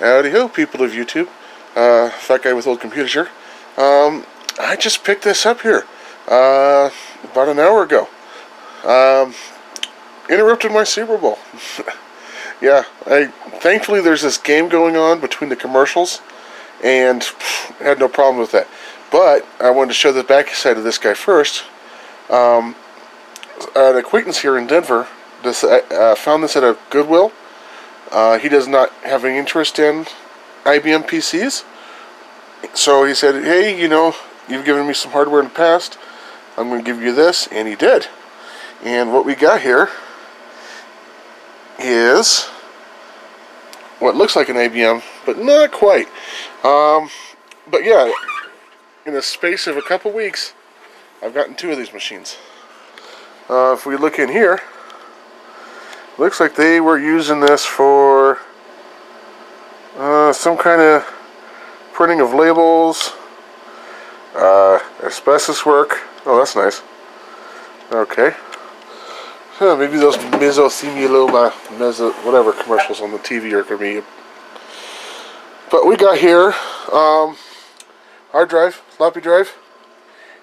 Howdy ho, people of YouTube. Fat guy with old computers here. I just picked this up here about an hour ago. Interrupted my Super Bowl. Yeah, thankfully there's this game going on between the commercials, and had no problem with that. But I wanted to show the back side of this guy first. An acquaintance here in Denver found this at a Goodwill. He does not have any interest in IBM PCs. So he said, hey, you've given me some hardware in the past. I'm going to give you this. And he did. And what we got here is what looks like an IBM, but not quite. But yeah, in the space of a couple weeks, I've gotten two of these machines. If we look in here, looks like they were using this for some kind of printing of labels, asbestos work. Oh, that's nice. Okay. Maybe those mesothelioma, whatever commercials on the TV are going to be. But we got here hard drive, floppy drive,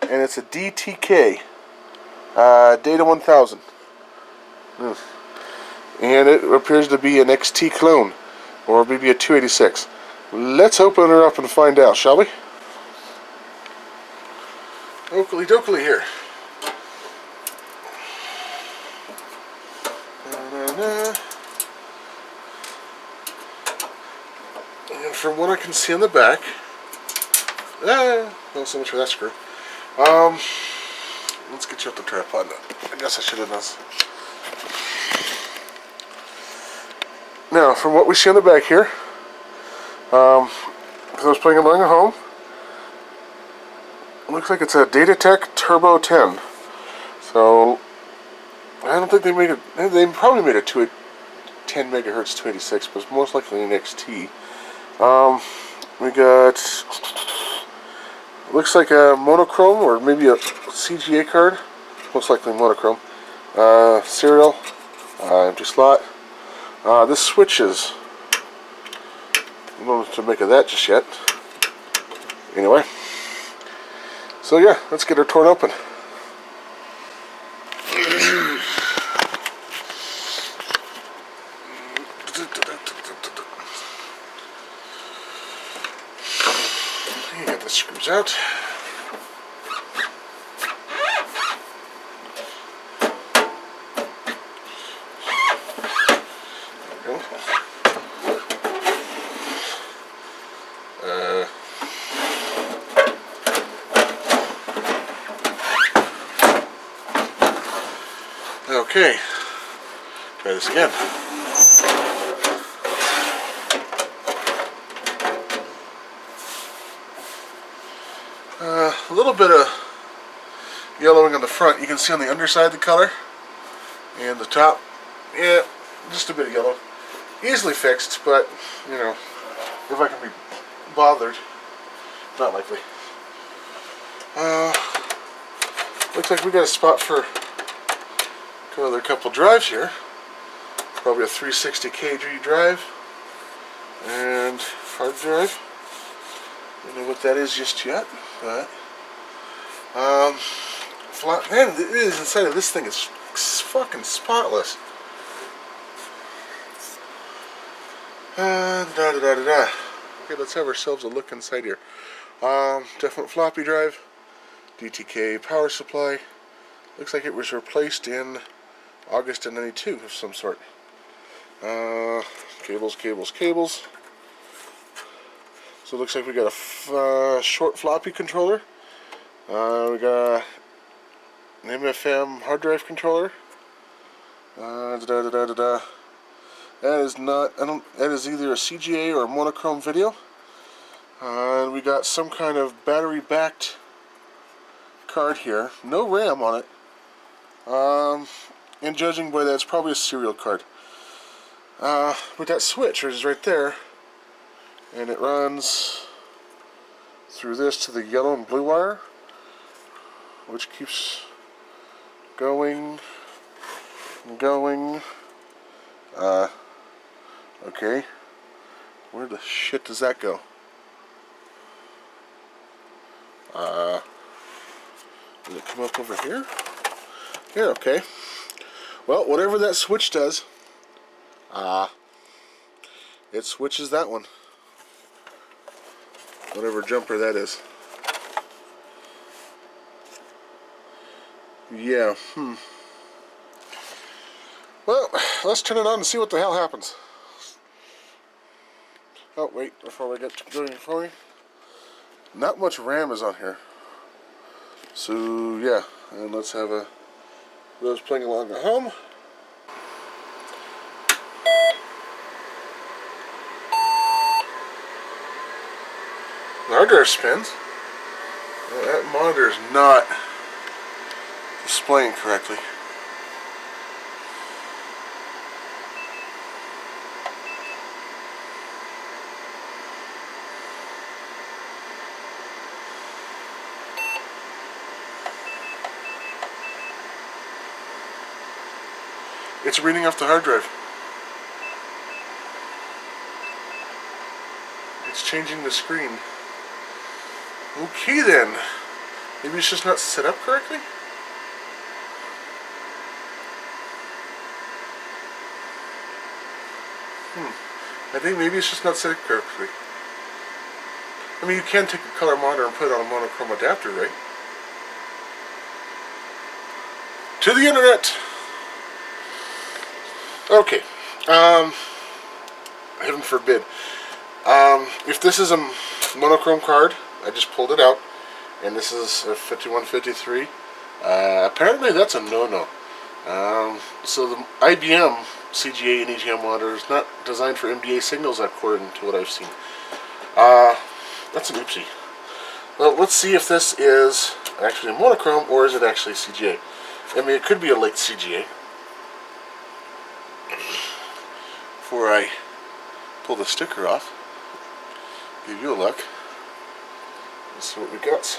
and it's a DTK Data 1000. And it appears to be an XT clone, or maybe a 286. Let's open her up and find out, shall we? Oakley dokley here. And from what I can see on the back, not so much for that screw. Let's get you off the tripod now. I guess I should have done this. Now, from what we see on the back here, because I was playing along at home, it looks like it's a DataTech Turbo 10. So, I don't think they made it. They probably made it to a 10 megahertz 286, but it's most likely an XT. We got, looks like a monochrome, or maybe a CGA card. Most likely monochrome. Serial, empty slot. This switches. I don't know what to make of that just yet. Anyway. So yeah, let's get her torn open. You got the screws out. Okay, try this again. A little bit of yellowing on the front. You can see on the underside the color, and the top, yeah, just a bit of yellow. Easily fixed, but if I can be bothered, not likely. Looks like we got a spot for another couple drives here. Probably a 360 kg drive and hard drive. Don't know what that is just yet, but man, it is inside of this thing is fucking spotless. Okay, let's have ourselves a look inside here. Definite floppy drive, DTK power supply. Looks like it was replaced in August of '92 of some sort. Cables. So it looks like we got a short floppy controller. We got an MFM hard drive controller. That is not. That is either a CGA or a monochrome video. And we got some kind of battery-backed card here. No RAM on it. And judging by that, it's probably a serial card. But that switch is right there, and it runs through this to the yellow and blue wire, which keeps going and going. Okay. Where the shit does that go? Does it come up over here? Here, okay. Well, whatever that switch does, it switches that one. Whatever jumper that is. Yeah, Well, let's turn it on and see what the hell happens. Oh, wait, before we get going going. Not much RAM is on here. So, yeah, and let's have those playing along at home. The hard drive spins. That monitor is not displaying correctly. It's reading off the hard drive. It's changing the screen. Okay then. Maybe it's just not set up correctly? I think maybe it's just not set up correctly. I mean, you can take a color monitor and put it on a monochrome adapter, right? To the internet! Okay. Heaven forbid. If this is a monochrome card, I just pulled it out, and this is a 5153. Apparently that's a no-no. So the IBM CGA and EGM monitor is not designed for MDA signals according to what I've seen. That's an oopsie. Well, let's see if this is actually a monochrome or is it actually CGA. I mean, it could be a late CGA. Before I pull the sticker off, give you a look. Let's see what we got.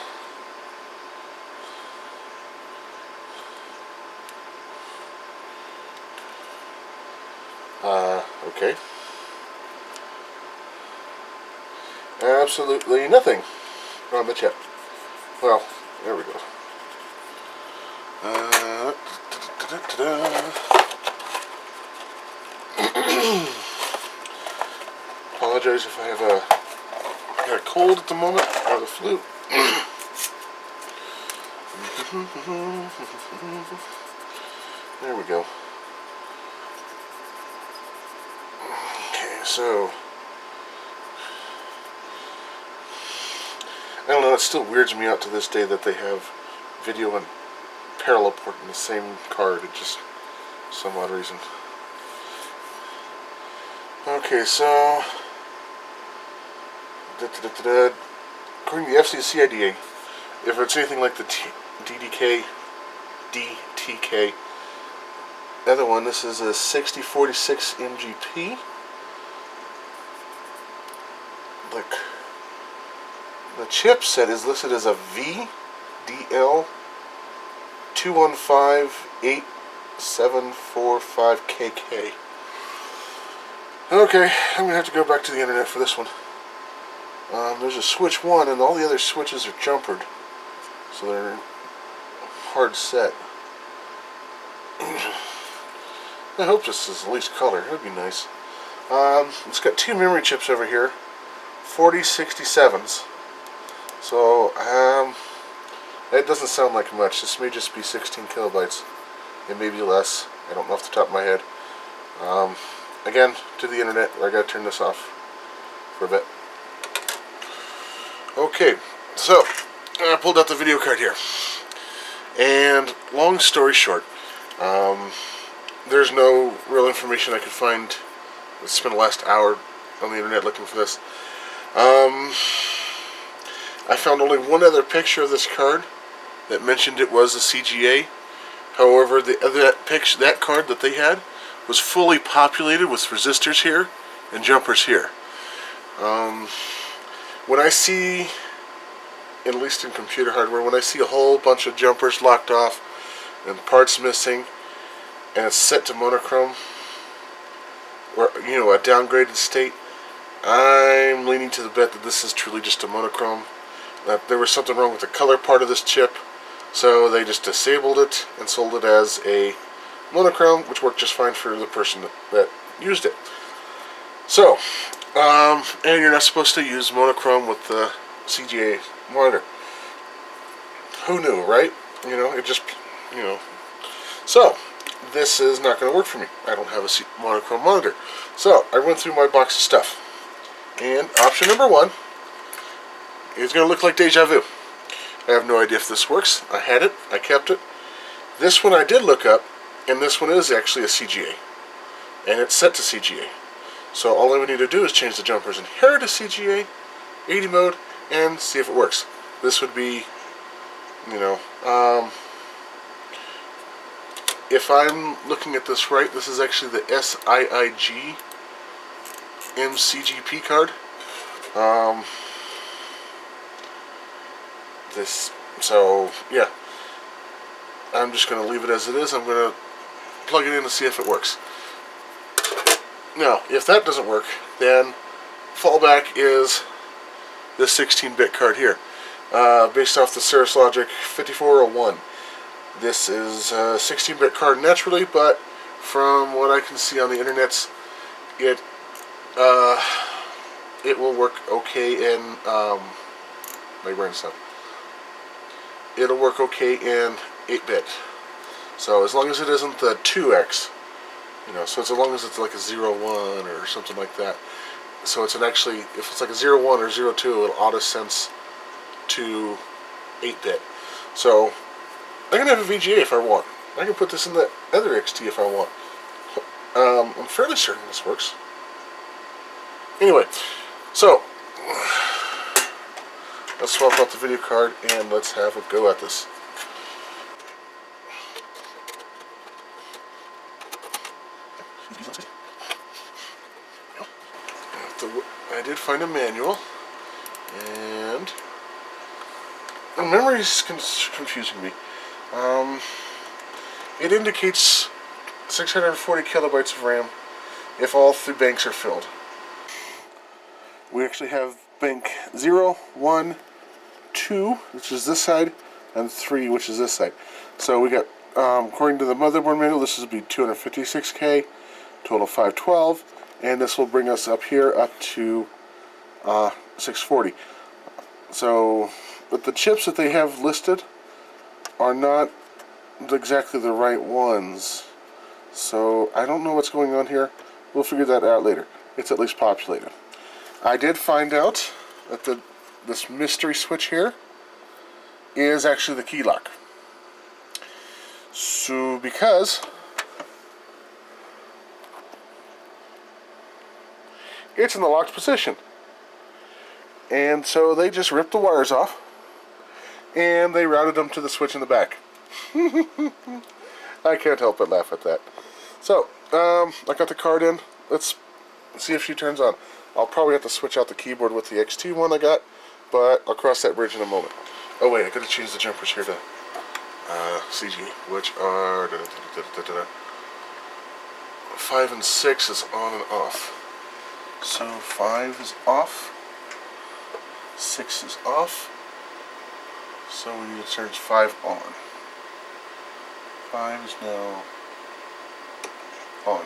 Okay. Absolutely nothing on the chip. Well, there we go. Apologize if I have got a cold at the moment, or the flu. There we go. Okay, so I don't know, it still weirds me out to this day that they have video and parallel port in the same card. It just, some odd reason. Okay, so according to the FCC IDA, if it's anything like the DTK, the other one, this is a 6046 MGP. The chipset is listed as a VDL215875KK. Okay, I'm going to have to go back to the internet for this one. There's a switch 1 and all the other switches are jumpered. So they're hard set. I hope this is at least color. It would be nice. It's got 2 memory chips over here. 4067s. So, that doesn't sound like much. This may just be 16 kilobytes. It may be less. I don't know off the top of my head. Again, to the internet. I gotta turn this off for a bit. Okay, so I pulled out the video card here. And long story short, there's no real information I could find. I spent the last hour on the internet looking for this. I found only one other picture of this card that mentioned it was a CGA. However, that card that they had was fully populated with resistors here and jumpers here. When I see, at least in computer hardware, when I see a whole bunch of jumpers locked off and parts missing, and it's set to monochrome, or a downgraded state, I'm leaning to the bet that this is truly just a monochrome. That there was something wrong with the color part of this chip, so they just disabled it and sold it as a monochrome, which worked just fine for the person that used it. So, and you're not supposed to use monochrome with the CGA monitor. Who knew, right? You know, it just, you know. So, this is not going to work for me. I don't have a monochrome monitor. So, I went through my box of stuff. And option number one is going to look like deja vu. I have no idea if this works. I had it. I kept it. This one I did look up, and this one is actually a CGA. And it's set to CGA. So all I would need to do is change the jumpers in here to CGA, 80 mode, and see if it works. This would be, you know, if I'm looking at this right, this is actually the SIIG MCGP card. So yeah, I'm just going to leave it as it is. I'm going to plug it in to see if it works. Now, if that doesn't work, then fallback is this 16-bit card here, based off the Cirrus Logic 5401. This is a 16-bit card naturally, but from what I can see on the internet, it will work okay in my brain stuff. It'll work okay in 8-bit. So as long as it isn't the 2x, you know, so as long as it's like a 01 or something like that. So it's actually, if it's like a 01 or 02, it'll auto sense to 8-bit. So I can have a VGA if I want. I can put this in the other XT if I want. I'm fairly certain this works. Anyway, so let's swap out the video card and let's have a go at this. I did find a manual, and the memory is confusing me. It indicates 640 kilobytes of RAM if all 3 banks are filled. We actually have bank 0, 1, 2, which is this side, and 3, which is this side. So we got, according to the motherboard manual, this would be 256K, total 512, and this will bring us up here up to 640. So, but the chips that they have listed are not exactly the right ones. So I don't know what's going on here. We'll figure that out later. It's at least populated. I did find out that this mystery switch here is actually the key lock. So because it's in the locked position. And so they just ripped the wires off and they routed them to the switch in the back. I can't help but laugh at that. So, I got the card in. Let's see if she turns on. I'll probably have to switch out the keyboard with the XT one I got, but I'll cross that bridge in a moment. Oh wait, I gotta change the jumpers here to CG, which are 5 and 6 is on and off. So 5 is off, 6 is off, so we need to turn 5 on. 5 is now on.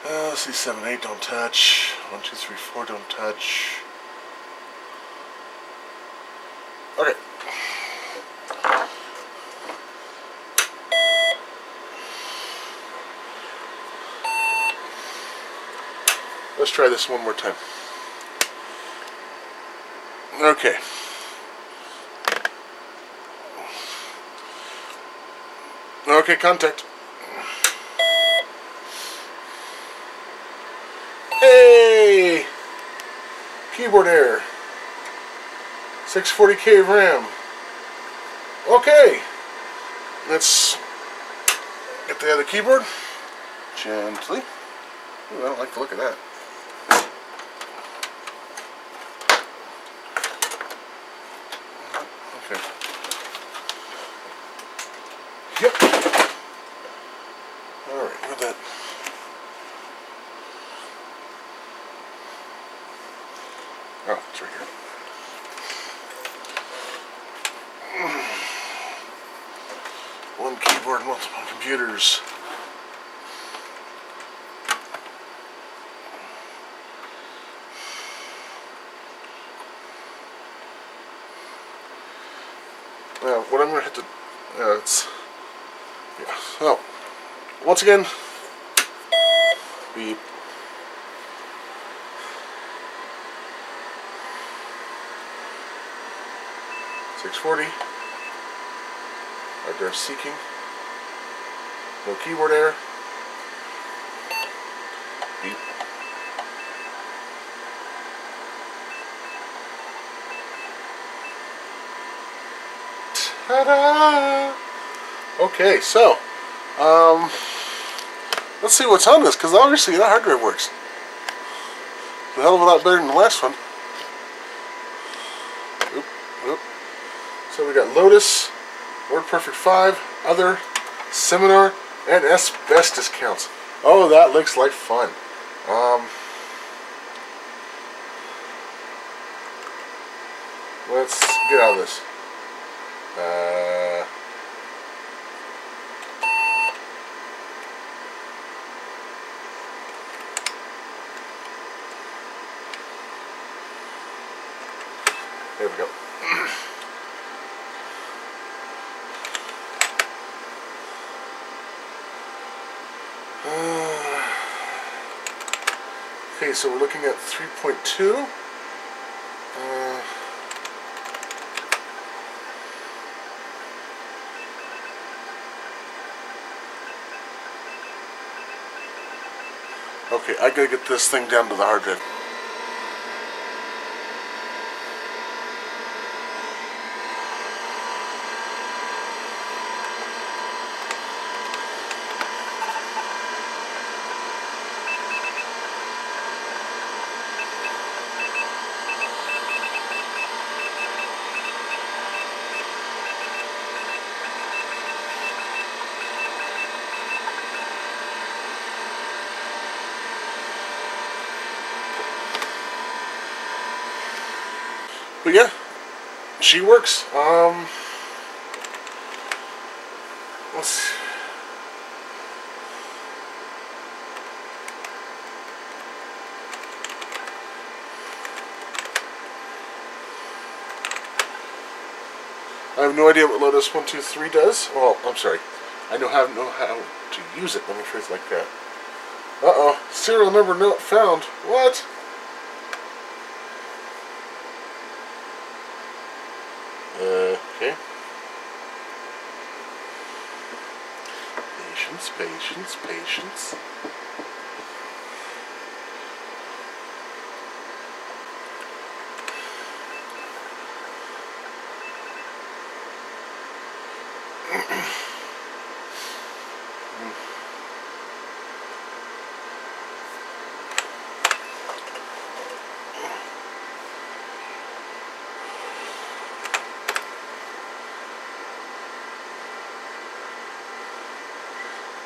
Let's see, 7, 8 don't touch, 1, 2, 3, 4 don't touch. Okay. Let's try this one more time. Okay. Okay, contact. Hey! Keyboard error. 640K RAM. Okay. Let's get the other keyboard. Gently. Ooh, I don't like the look of that. Okay. Yep. Alright, with that. computers. Now, what I'm going to have to, yeah. Oh, once again, beep. $640. Hard drive seeking. No keyboard error. Beep. Ta-da! Okay, so, let's see what's on this, because obviously that hard drive works. It's a hell of a lot better than the last one. Oop, oop. So we got Lotus, WordPerfect 5, Other, Seminar, and Asbestos counts. Oh, that looks like fun. Let's get out of this. There we go. Okay, so we're looking at 3.2. Okay, I gotta get this thing down to the hard drive. But yeah, she works. Let's see. I have no idea what Lotus 123 does. Well, I'm sorry. I know how to use it. Let me phrase it like that. Uh-oh. Serial number not found. What? Okay. Patience, patience, patience.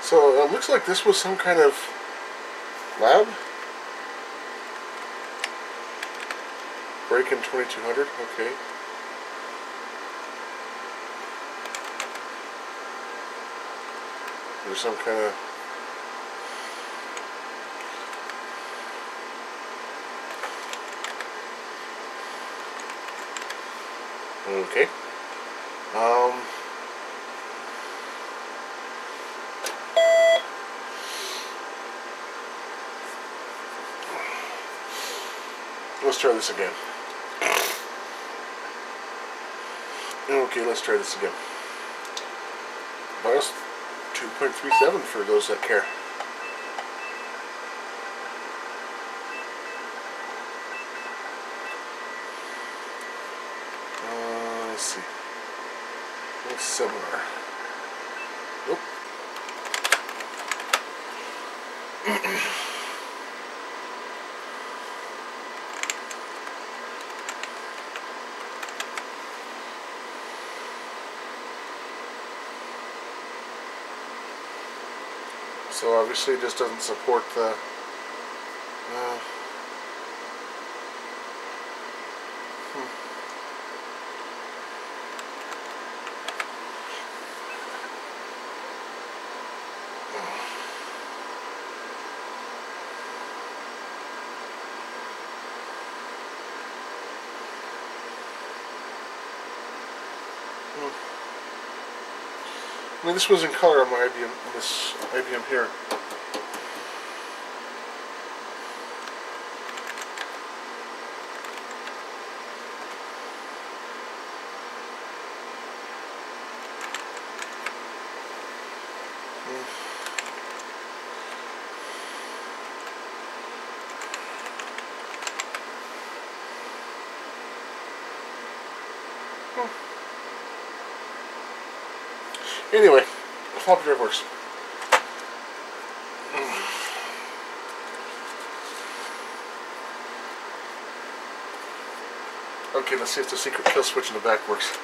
So it looks like this was some kind of lab. Break-in 2200, okay. There's some kind of... Okay. Let's try this again. Okay, let's try this again. BIOS 2.37 for those that care. Let's see. It's similar. Nope. So obviously it just doesn't support the I mean, this was in color on my IBM, this IBM here. Anyway, floppy drive works. Okay, let's see if the secret kill switch in the back works.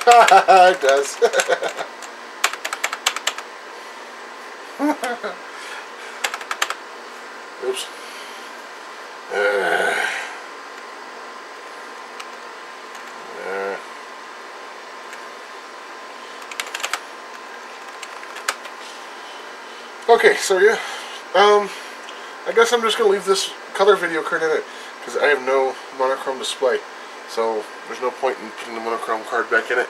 It does. Oops. Okay, so yeah, I guess I'm just going to leave this color video card in it, because I have no monochrome display, so there's no point in putting the monochrome card back in it.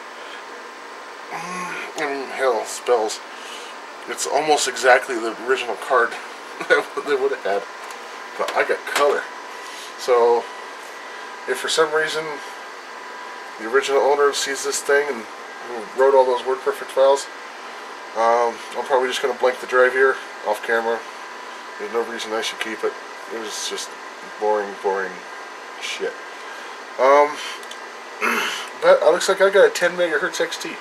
I mean, hell, spells. It's almost exactly the original card that they would have had, but I got color. So, if for some reason the original owner sees this thing and wrote all those WordPerfect files, I'm probably just going to blank the drive here, off camera. There's no reason I should keep it. It was just boring shit. But it looks like I got a 10 megahertz XT.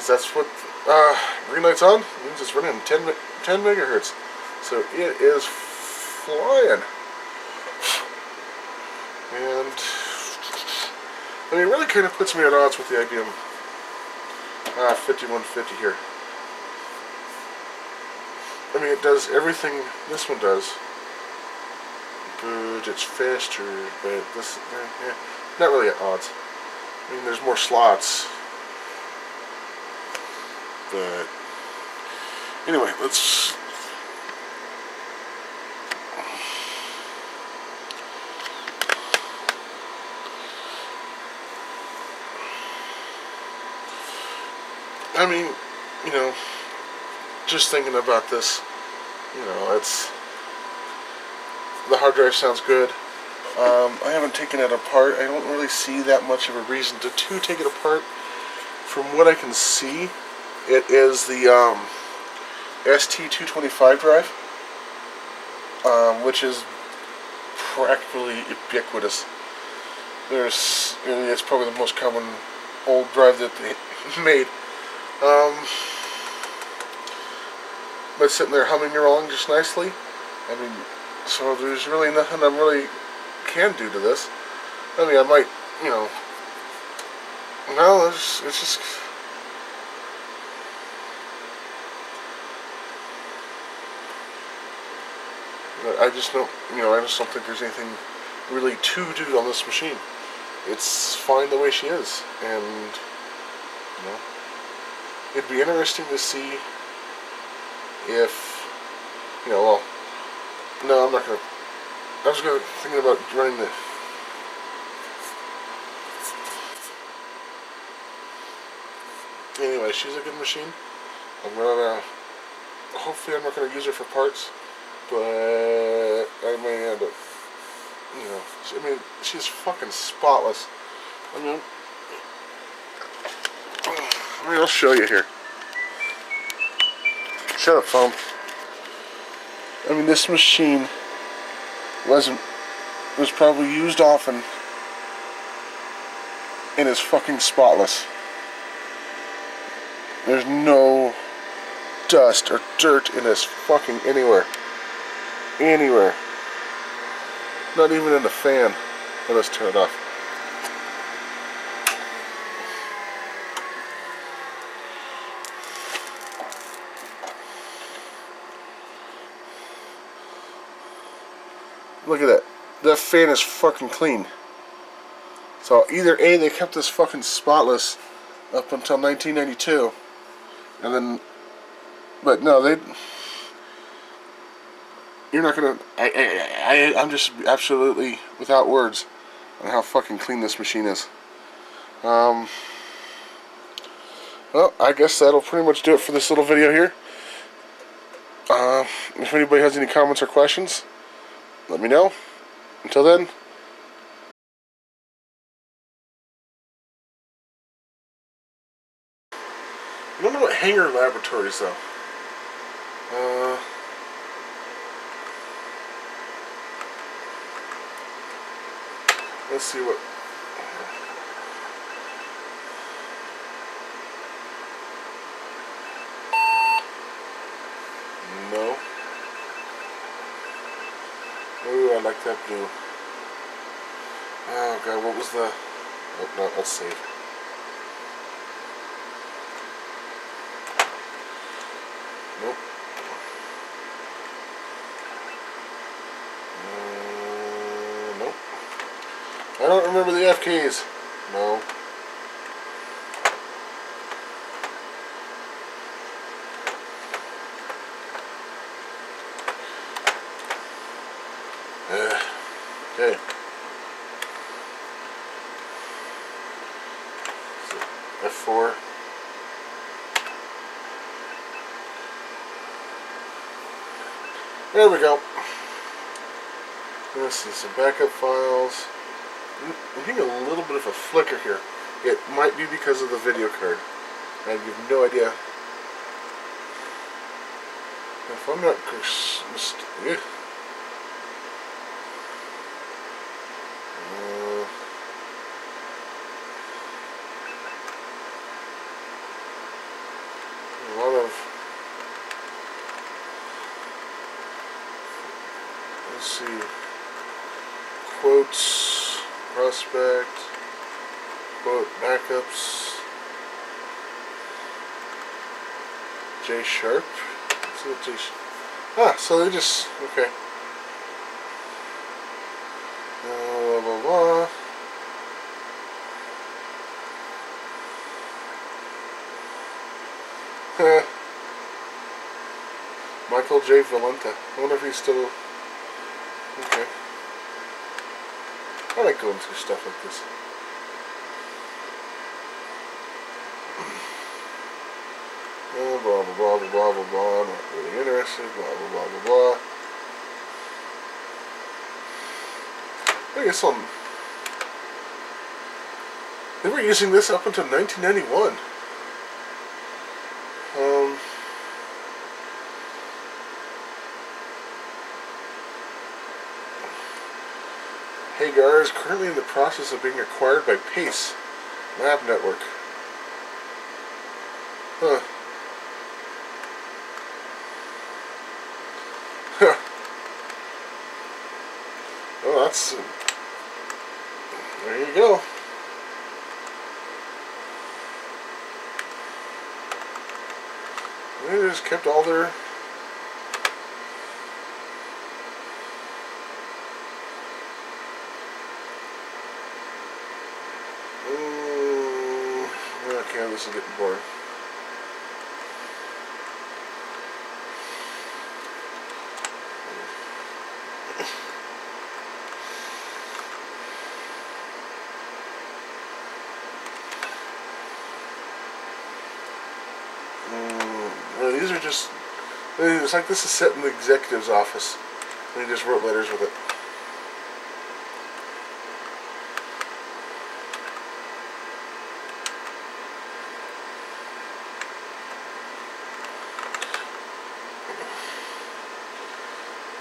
That's what green light's on. It means it's running 10 megahertz. So it is flying. And I mean, it really kind of puts me at odds with the IBM 5150 here. I mean, it does everything this one does, but it's faster. But this, yeah, not really at odds. I mean, there's more slots. But anyway, let's. I mean, you know, just thinking about this, you know, it's, the hard drive sounds good. I haven't taken it apart. I don't really see that much of a reason to take it apart. From what I can see, it is the ST225 drive, which is practically ubiquitous. It's probably the most common old drive that they made. But sitting there humming along just nicely. I mean, so there's really nothing I really can do to this. I mean, I might, you know, no, it's just. I just don't, you know, I just don't think there's anything really to do on this machine. It's fine the way she is, and you know, it'd be interesting to see if, you know, well, no, I'm not gonna. I was thinking about running the. Anyway, she's a good machine. I'm gonna. Hopefully, I'm not gonna use her for parts, but I may end up. You know, I mean, she's fucking spotless. I mean, I'll show you here. Shut up, phone. I mean, this machine was probably used often and is fucking spotless. There's no dust or dirt in this fucking anywhere. Anywhere. Not even in the fan. Well, let's turn it off. Look at that. That fan is fucking clean. So either A, they kept this fucking spotless up until 1992, and then, but no, you're not gonna. I'm just absolutely without words on how fucking clean this machine is. Well, I guess that'll pretty much do it for this little video here. If anybody has any comments or questions, let me know. Until then. I don't know what Hanger Laboratories, though. Let's see what... No. Ooh, I like that blue. Oh, God, what was the... Oh, no, let's save. Nope. Nope. I don't remember the F keys. No. Okay. So, F4. There we go. Let's see, some backup files. I'm getting a little bit of a flicker here. It might be because of the video card. I have no idea. If I'm not mistaken... a lot of... Let's see. Quotes, prospect, quote, backups, J Sharp. Let's see what J Sharp. Ah, so they just, okay. Blah, blah, blah. Michael J. Valenta. I wonder if he's still... Okay. I like going through stuff like this. Blah, blah, blah, blah, blah, blah, blah. I'm not really interested. Blah, blah, blah, blah, blah. I guess they were using this up until 1991. Hagar is currently in the process of being acquired by Pace Lab Network. Huh. Well, that's... there you go. They just kept all their... okay, this is getting boring. These are just... it's like this is set in the executive's office. And he just wrote letters with it.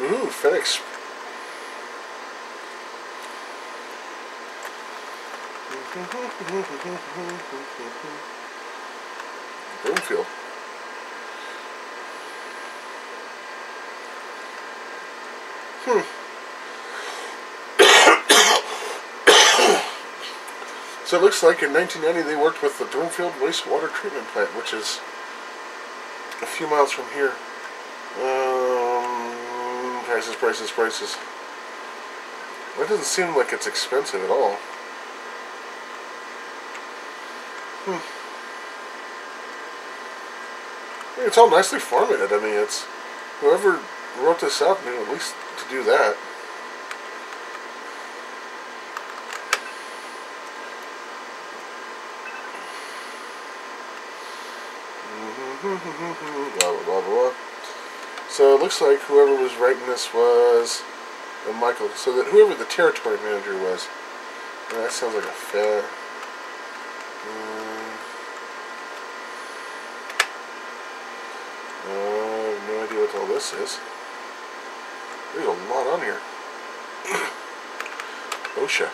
Ooh, FedEx. Broomfield. So it looks like in 1990 they worked with the Broomfield Wastewater Treatment Plant, which is a few miles from here. Prices. That doesn't seem like it's expensive at all. It's all nicely formatted. I mean, it's... whoever wrote this out knew at least to do that. blah, blah, blah, blah. So it looks like whoever was writing this was Michael. So that whoever the territory manager was. That sounds like a fair. I have no idea what all this is. There's a lot on here. OSHA.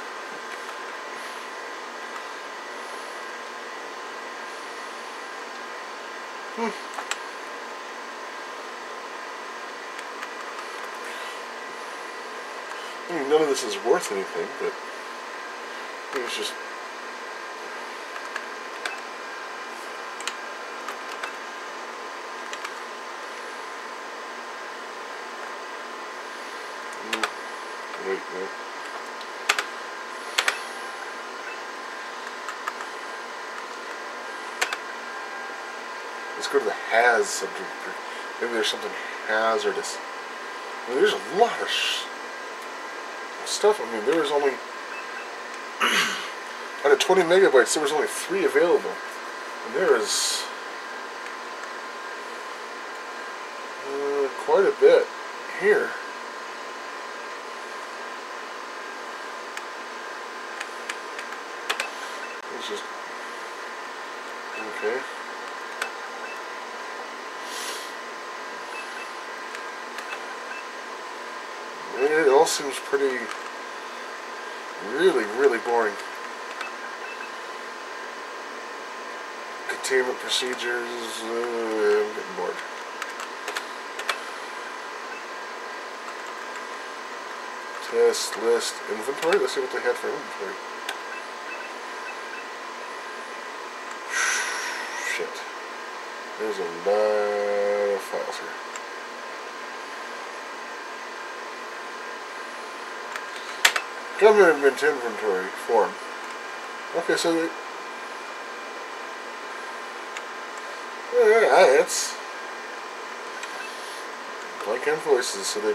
I mean, none of this is worth anything, but it was just. Wait. Let's go to the has something. Maybe there's something hazardous. I mean, there's a lot of stuff. I mean, there was only out of 20 megabytes, there was only 3 available, and there is quite a bit here. It's just okay. It all seems pretty, really boring. Containment procedures, I'm getting bored. Test, list, inventory. Let's see what they had for inventory. Shit. There's a lot of files here. Government inventory form. Okay, so it's blank invoices. So they.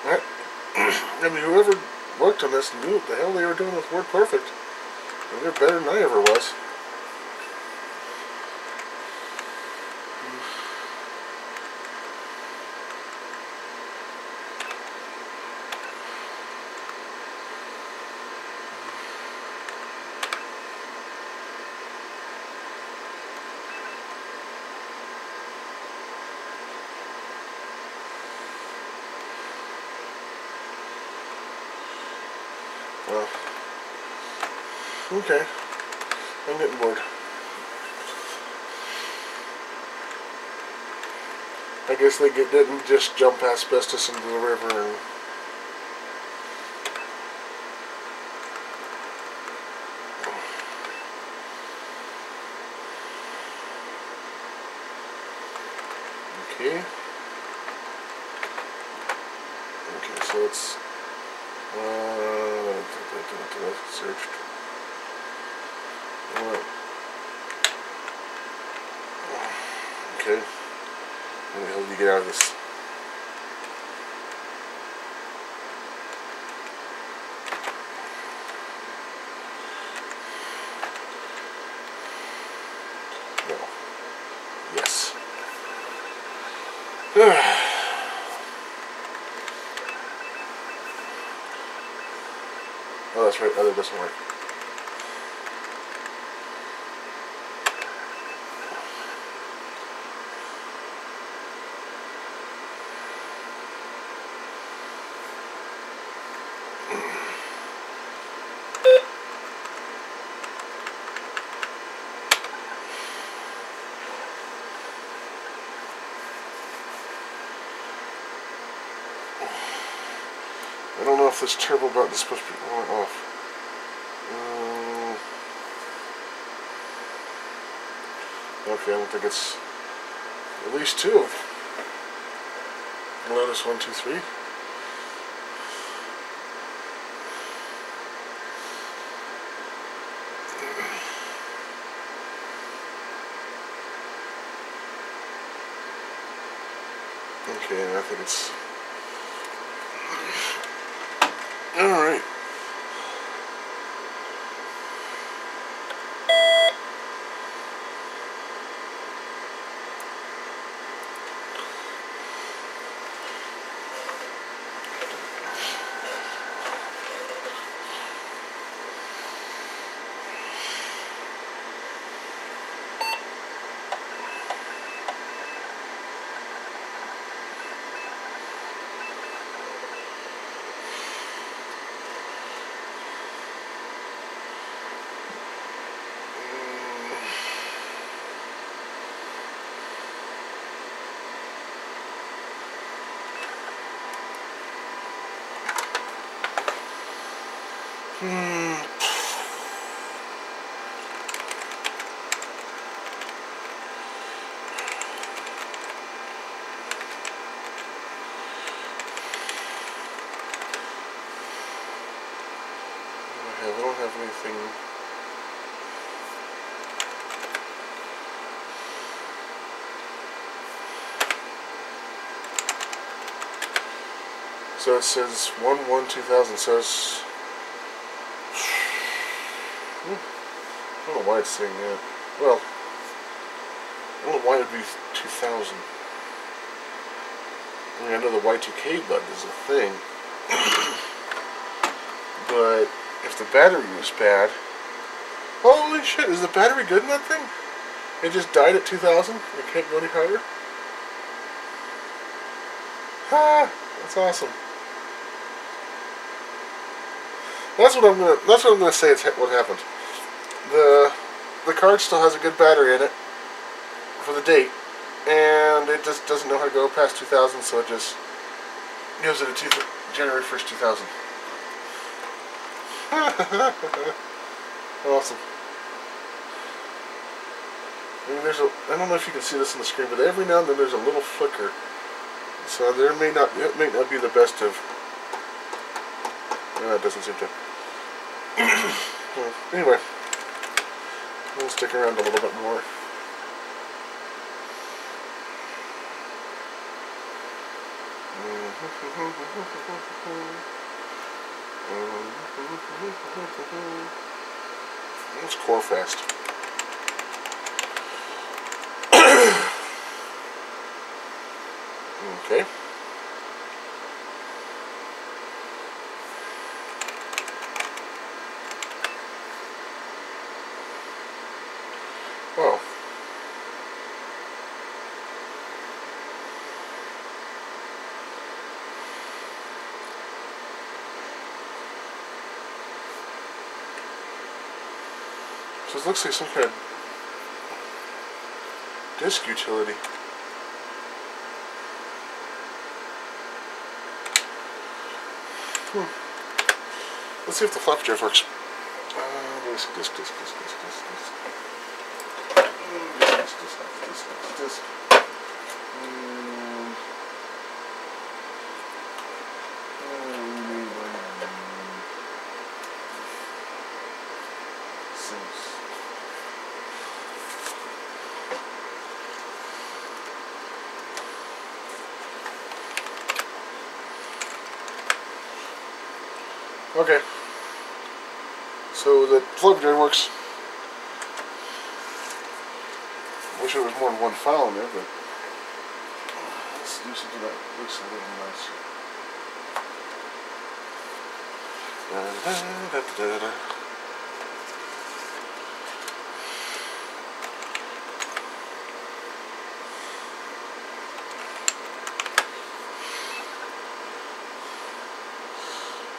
I mean, whoever worked on this knew what the hell they were doing with WordPerfect. And they're better than I ever was. Well, okay. I'm getting bored. I guess they didn't just dump asbestos into the river and. Okay. Okay, so it's. Searched. Okay. How the hell do you get out of this? No. Yes. Oh, that's right. Other doesn't work. I don't know if this turbo button is supposed to be on or off. Okay, I don't think it's at least 2 of Lotus 1, 2, 3. Okay, and I think it's I don't have anything. So it says 1/1/2000. So it's. I don't know why it's saying that. Well, I don't know why it would be 2000. I mean, I know the Y2K button is a thing. But if the battery was bad. Holy shit, is the battery good in that thing? It just died at 2000? It can't go any higher? Ha! That's awesome. That's what I'm gonna say. It's what happened. The card still has a good battery in it for the date, and it just doesn't know how to go past 2000, so it just gives it a January 1st, 2000. Awesome. I mean, I don't know if you can see this on the screen, but every now and then there's a little flicker. So it may not be the best of. No, it doesn't seem to. Well, anyway, we'll stick around a little bit more. It's core fast. Okay. Well. So it looks like some kind of disk utility. Let's see if the floppy drive works. Disk. Okay. So the floppy drive works. Wish there was more than one file in there, but let's do something that looks a little nicer.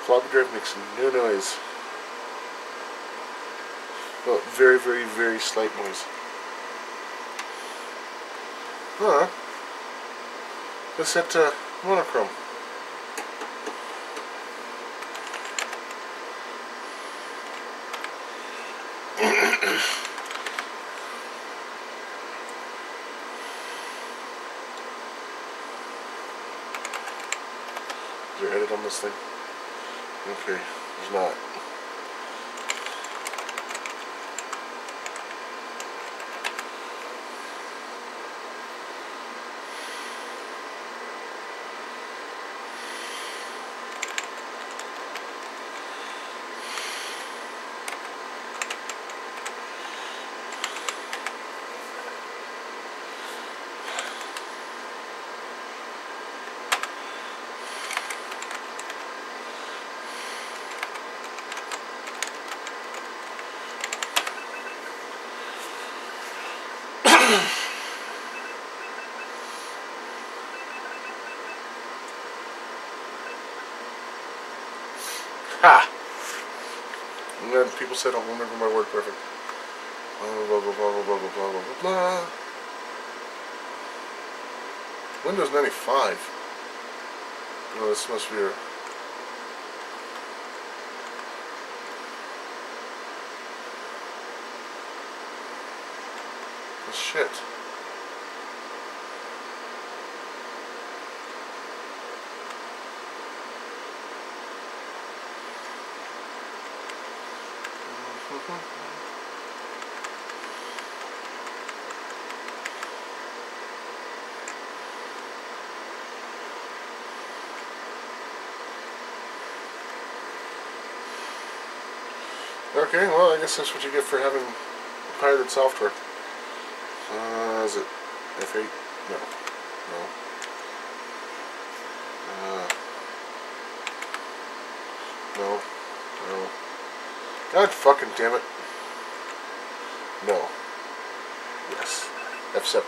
Floppy drive makes no noise. Well, very, very, very slight noise. Huh. Let's set monochrome. Is there edit on this thing? Okay, there's not. Ha! And then people said, I'll remember my word perfect. Blah, blah, blah, blah, blah, blah, blah, blah, blah, blah. Windows 95. Oh, this must be a... Shit. Okay, well, I guess that's what you get for having pirated software. Is it F8? No. No. No. No. God fucking damn it. No. Yes. F7.